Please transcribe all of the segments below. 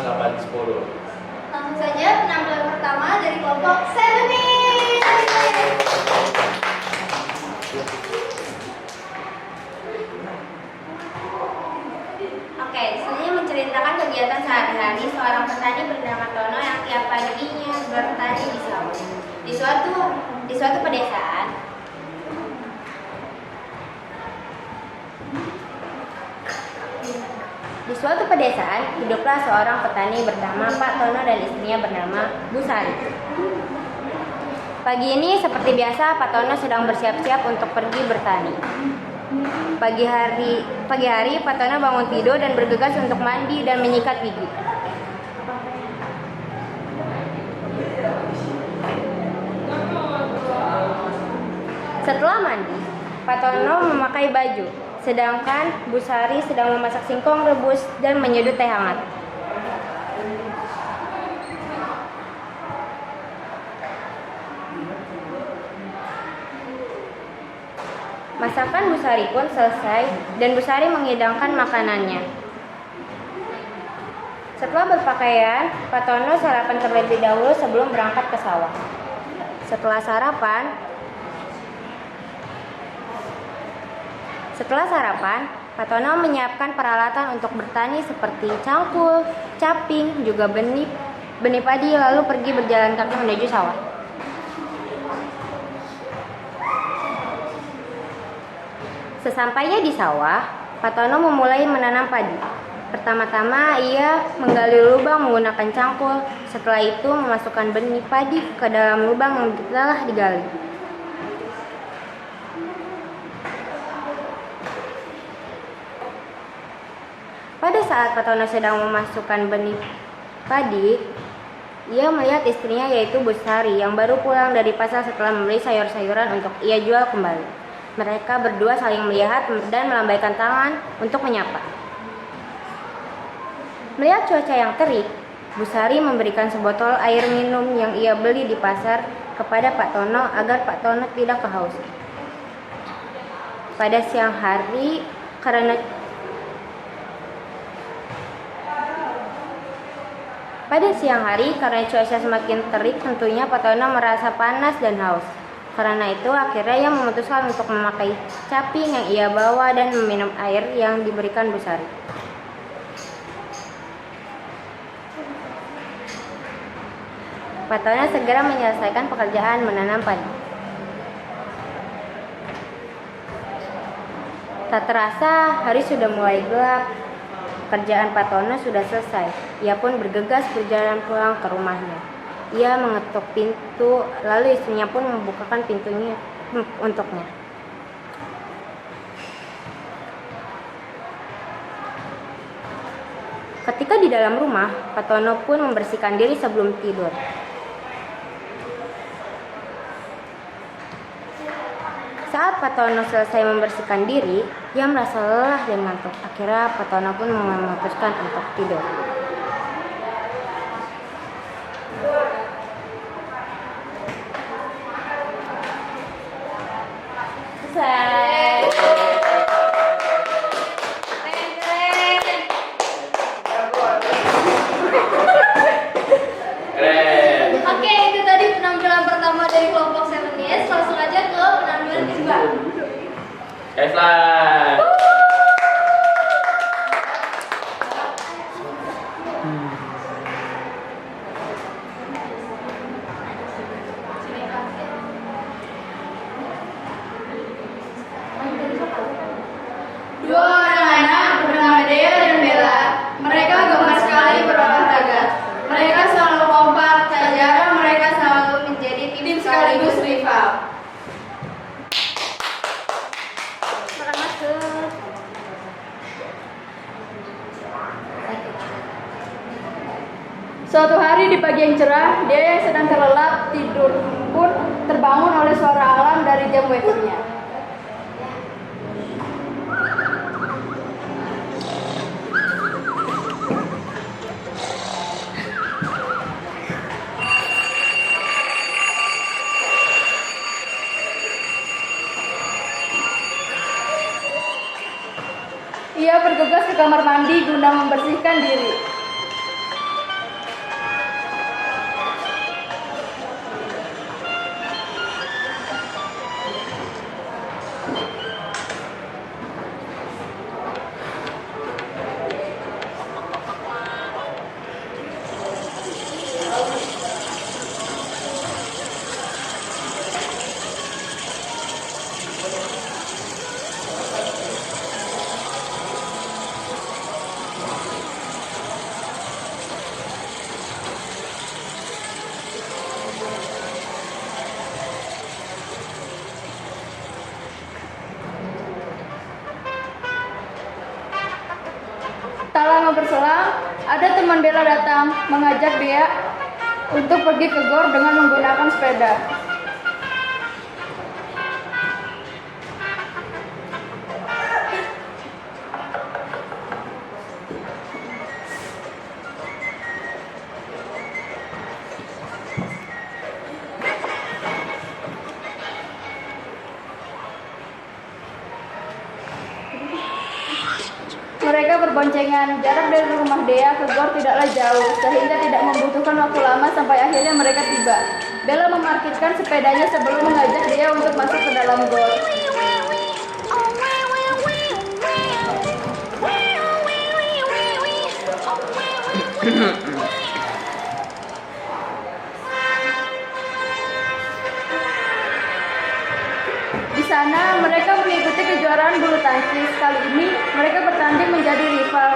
8, 10. Langsung saja penampilan pertama dari kelompok Seventeen. Oke, selanjutnya menceritakan kegiatan sehari-hari seorang petani bernama Tono yang tiap paginya bertani di sawah. Di suatu pedesaan, hiduplah seorang petani bernama Pak Tono dan istrinya bernama Bu Sari. Pagi ini seperti biasa Pak Tono sedang bersiap-siap untuk pergi bertani. Pagi hari Pak Tono bangun tidur dan bergegas untuk mandi dan menyikat gigi. Setelah mandi, Pak Tono memakai baju, sedangkan Bu Sari sedang memasak singkong rebus dan menyeduh teh hangat. Masakan Bu Sari pun selesai dan Bu Sari menghidangkan makanannya. Setelah berpakaian, Pak Tono sarapan terlebih dahulu sebelum berangkat ke sawah. Setelah sarapan, Pak Tono menyiapkan peralatan untuk bertani seperti cangkul, caping, juga benih padi, lalu pergi berjalan kaki menuju sawah. Sesampainya di sawah, Pak Tono memulai menanam padi. Pertama-tama ia menggali lubang menggunakan cangkul, setelah itu memasukkan benih padi ke dalam lubang yang telah digali. Pada saat Pak Tono sedang memasukkan benih padi, ia melihat istrinya yaitu Bu Sari yang baru pulang dari pasar setelah membeli sayur-sayuran untuk ia jual kembali. Mereka berdua saling melihat dan melambaikan tangan untuk menyapa. Melihat cuaca yang terik, Bu Sari memberikan sebotol air minum yang ia beli di pasar kepada Pak Tono agar Pak Tono tidak kehausan. Pada siang hari, karena cuaca semakin terik, tentunya Pak Tono merasa panas dan haus. Karena itu, akhirnya ia memutuskan untuk memakai caping yang ia bawa dan meminum air yang diberikan Bu Sari. Pak Tono segera menyelesaikan pekerjaan menanam padi. Tak terasa, hari sudah mulai gelap. Pekerjaan Pak Tono sudah selesai. Ia pun bergegas berjalan pulang ke rumahnya. Ia mengetuk pintu, lalu istrinya pun membukakan pintunya untuknya. Ketika di dalam rumah, Pak Tono pun membersihkan diri sebelum tidur. Saat Pak Tono selesai membersihkan diri, ia merasa lelah dan ngantuk. Akhirnya Pak Tono pun memutuskan untuk tidur. Oke, itu tadi penampilan pertama dari kelompok Seventeen. Langsung aja ke penampilan kedua. Dua anak-anak bernama Dea dan Bella. Mereka gemar sekali berolahraga. Mereka selalu kompak, tak jarang mereka selalu menjadi tim sekaligus rival. Suatu hari di pagi yang cerah, Dea yang sedang terlelap tidur pun terbangun oleh suara alarm dari jam wakernya. Ia bergegas ke kamar mandi guna membersihkan diri. Ada teman Bella datang mengajak dia untuk pergi ke gor dengan menggunakan sepeda. Mereka berboncengan. Jarak dari rumah Dea ke gor tidaklah jauh, sehingga tidak membutuhkan waktu lama sampai akhirnya mereka tiba. Bella memarkirkan sepedanya sebelum mengajak Dea untuk masuk ke dalam gor. Di sana mereka mengikuti kejuaraan bulu tangkis. Kali ini mereka bertanding menjadi rival,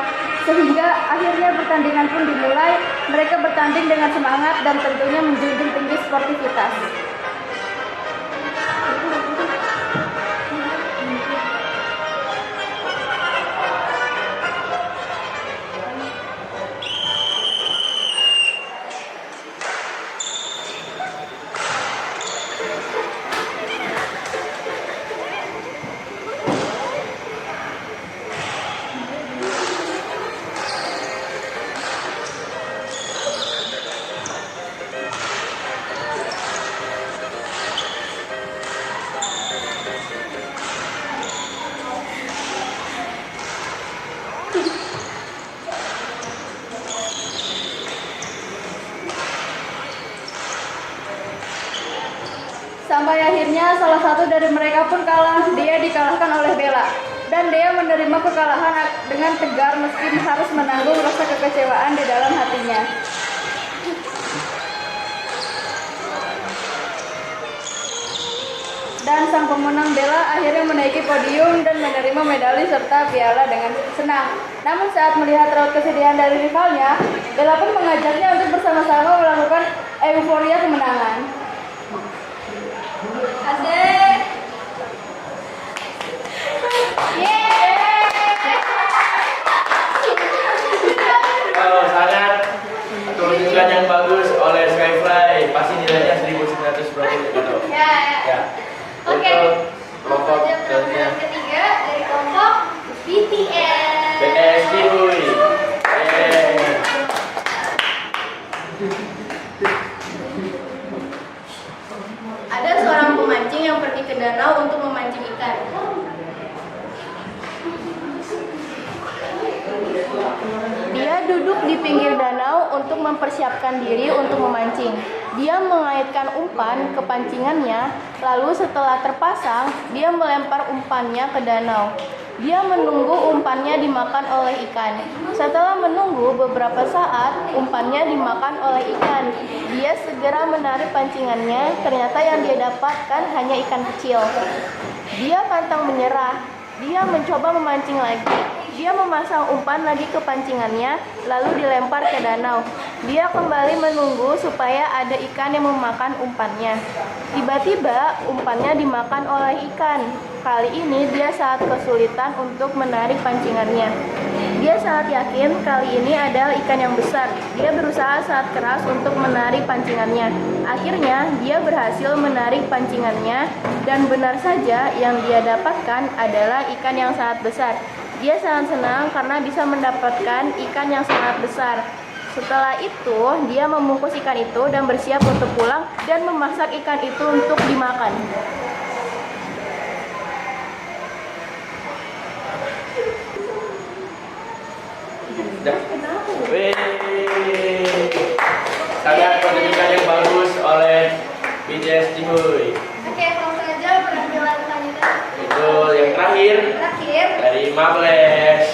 sehingga akhirnya pertandingan pun dimulai. Mereka bertanding dengan semangat dan tentunya menjunjung tinggi sportivitas. Sampai akhirnya salah satu dari mereka pun kalah. Dia dikalahkan oleh Bella, dan Dea menerima kekalahan dengan tegar meski harus menanggung rasa kekecewaan di dalam hatinya. Dan sang pemenang Bella akhirnya menaiki podium dan menerima medali serta piala dengan senang. Namun saat melihat raut kesedihan dari rivalnya, Bella pun mengajaknya untuk bersama-sama melakukan euforia kemenangan. Asik. Kalau sangat pertunjukan yang bagus oleh Skyfly, pasti nilainya 1920 gitu. Ya. Oke. Kelompok Yang ketiga dari kelompok BTS. BTS Cibuy. Ada seorang pemancing yang pergi ke danau untuk memancing ikan. Dia duduk di pinggir danau untuk mempersiapkan diri untuk memancing. Dia mengaitkan umpan ke pancingannya, lalu setelah terpasang, dia melempar umpannya ke danau. Dia menunggu umpannya dimakan oleh ikan. Setelah menunggu beberapa saat, umpannya dimakan oleh ikan. Dia segera menarik pancingannya, ternyata yang dia dapatkan hanya ikan kecil. Dia pantang menyerah. Dia mencoba memancing lagi. Dia memasang umpan lagi ke pancingannya, lalu dilempar ke danau. Dia kembali menunggu supaya ada ikan yang memakan umpannya. Tiba-tiba umpannya dimakan oleh ikan. Kali ini dia sangat kesulitan untuk menarik pancingannya. Dia sangat yakin kali ini adalah ikan yang besar. Dia berusaha sangat keras untuk menarik pancingannya. Akhirnya dia berhasil menarik pancingannya, dan benar saja yang dia dapatkan adalah ikan yang sangat besar. Dia sangat senang karena bisa mendapatkan ikan yang sangat besar. Setelah itu, dia membungkus ikan itu dan bersiap untuk pulang dan memasak ikan itu untuk dimakan. Sangat pertunjukan yang bagus oleh BTS Cibuy. Oke, langsung aja penampilan selanjutnya. Itu yang terakhir dari Mables.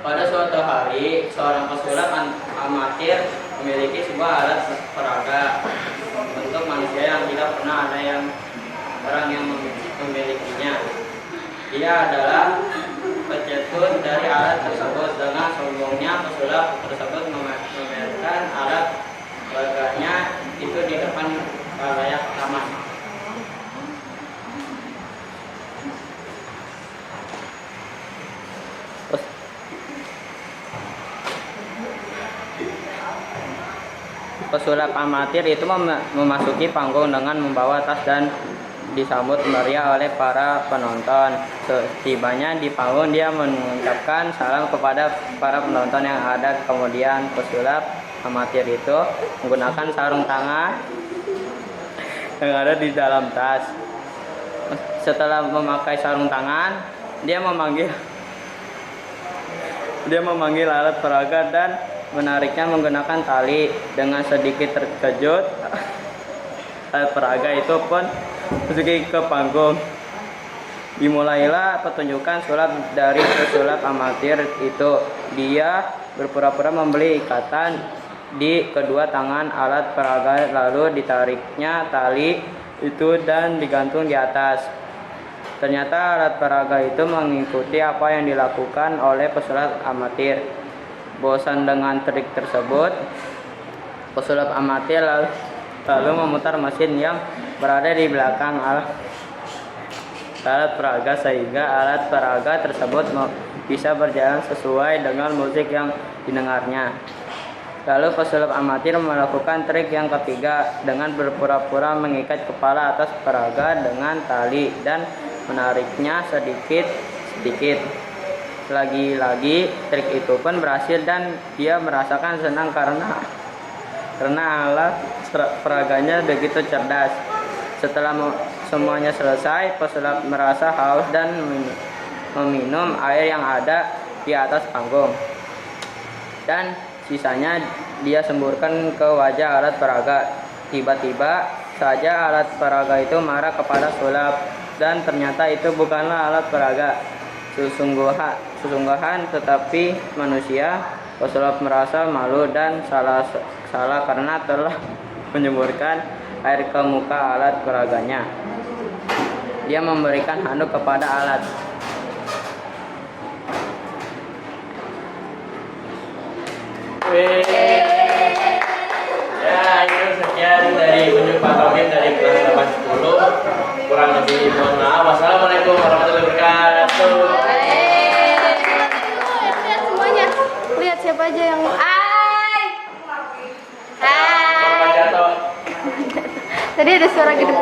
Pada suatu hari, seorang pesulap amatir memiliki sebuah alat peraga untuk manusia yang tidak pernah ada orang yang memilikinya. Dia adalah pecetun dari alat tersebut. Dengan sombongnya, pesulap tersebut memamerkan alat pesulap amatir itu memasuki panggung dengan membawa tas dan disambut meriah oleh para penonton. Setibanya di panggung dia mengucapkan salam kepada para penonton yang ada. Kemudian pesulap amatir itu menggunakan sarung tangan yang ada di dalam tas. Setelah memakai sarung tangan, dia memanggil alat peraga dan menariknya menggunakan tali. Dengan sedikit terkejut, alat peraga itu pun pergi ke panggung. Dimulailah pertunjukan sulap dari pesulap amatir itu. Dia berpura-pura membeli ikatan di kedua tangan alat peraga, lalu ditariknya tali itu dan digantung di atas. Ternyata alat peraga itu mengikuti apa yang dilakukan oleh pesulap amatir. Bosan dengan trik tersebut, pesulap amatir lalu memutar mesin yang berada di belakang alat peraga sehingga alat peraga tersebut bisa berjalan sesuai dengan musik yang didengarnya. Lalu pesulap amatir melakukan trik yang ketiga dengan berpura-pura mengikat kepala atas peraga dengan tali dan menariknya sedikit-sedikit. Lagi-lagi trik itu pun berhasil dan dia merasakan senang karena alat peraganya begitu cerdas. Setelah semuanya selesai, pesulap merasa haus dan meminum air yang ada di atas panggung. Dan sisanya dia semburkan ke wajah alat peraga. Tiba-tiba saja alat peraga itu marah kepada sulap dan ternyata itu bukanlah alat peraga sesungguhan tetapi manusia. Pesulap merasa malu dan salah karena telah menyemburkan air ke muka alat peraganya. Dia memberikan handuk kepada alat. Ya, itu sekian dari unjuk Pak Tauhid dari kelas 810. Kurang lebih mohon maaf. Wassalamualaikum warahmatullahi wabarakatuh. Lihat semuanya. Lihat siapa aja yang Jatuh. Tadi ada suara gede.